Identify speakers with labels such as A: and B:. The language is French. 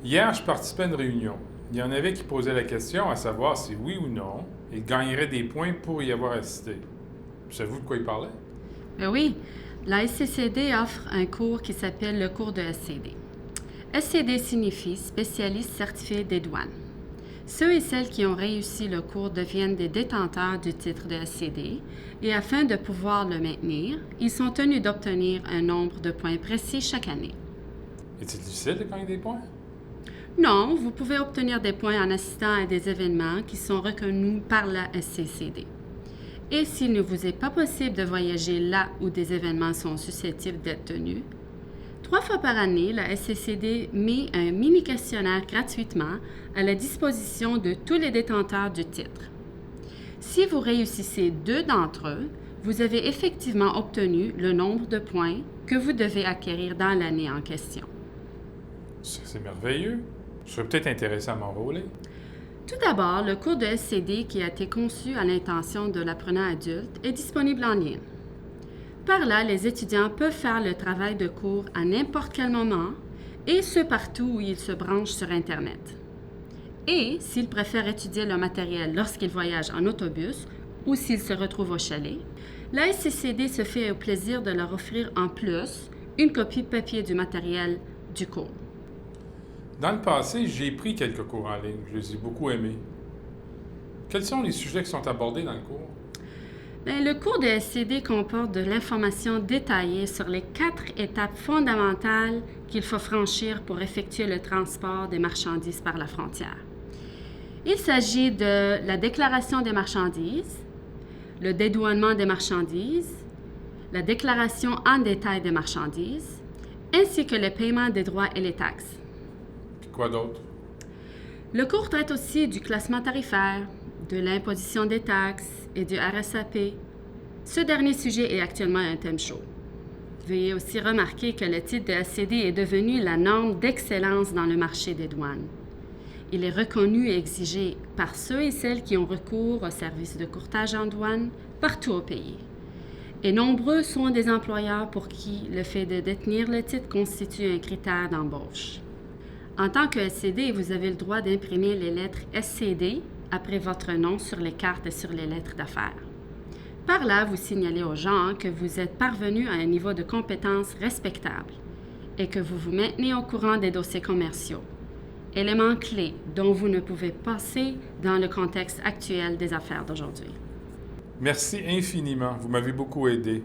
A: Hier, je participais à une réunion. Il y en avait qui posaient la question à savoir si oui ou non, ils gagneraient des points pour y avoir assisté. Savez-vous de quoi ils parlaient?
B: Ben oui, la SCCD offre un cours qui s'appelle le cours de SCD. SCD signifie spécialiste certifié des douanes. Ceux et celles qui ont réussi le cours deviennent des détenteurs du titre de SCD et afin de pouvoir le maintenir, ils sont tenus d'obtenir un nombre de points précis chaque année.
A: Est-il difficile de gagner des points?
B: Non, vous pouvez obtenir des points en assistant à des événements qui sont reconnus par la SCCD. Et s'il ne vous est pas possible de voyager là où des événements sont susceptibles d'être tenus, 3 fois par année, la SCCD met un mini-questionnaire gratuitement à la disposition de tous les détenteurs du titre. Si vous réussissez 2 d'entre eux, vous avez effectivement obtenu le nombre de points que vous devez acquérir dans l'année en question.
A: C'est merveilleux. Je serais peut-être intéressé à m'enrôler.
B: Tout d'abord, le cours de SCD qui a été conçu à l'intention de l'apprenant adulte est disponible en ligne. Par là, les étudiants peuvent faire le travail de cours à n'importe quel moment et ce partout où ils se branchent sur Internet. Et s'ils préfèrent étudier le matériel lorsqu'ils voyagent en autobus ou s'ils se retrouvent au chalet, la SCCD se fait au plaisir de leur offrir en plus une copie papier du matériel du cours.
A: Dans le passé, j'ai pris quelques cours en ligne. Je les ai beaucoup aimés. Quels sont les sujets qui sont abordés dans le cours?
B: Bien, le cours de SCD comporte de l'information détaillée sur les 4 étapes fondamentales qu'il faut franchir pour effectuer le transport des marchandises par la frontière. Il s'agit de la déclaration des marchandises, le dédouanement des marchandises, la déclaration en détail des marchandises, ainsi que le paiement des droits et les taxes.
A: Puis quoi d'autre?
B: Le cours traite aussi du classement tarifaire, de l'imposition des taxes et du RSAP. Ce dernier sujet est actuellement un thème chaud. Veuillez aussi remarquer que le titre de SCD est devenu la norme d'excellence dans le marché des douanes. Il est reconnu et exigé par ceux et celles qui ont recours aux services de courtage en douane partout au pays. Et nombreux sont des employeurs pour qui le fait de détenir le titre constitue un critère d'embauche. En tant que SCD, vous avez le droit d'imprimer les lettres SCD après votre nom sur les cartes et sur les lettres d'affaires. Par là, vous signalez aux gens que vous êtes parvenu à un niveau de compétence respectable et que vous vous maintenez au courant des dossiers commerciaux, élément clé dont vous ne pouvez passer dans le contexte actuel des affaires d'aujourd'hui.
A: Merci infiniment. Vous m'avez beaucoup aidé.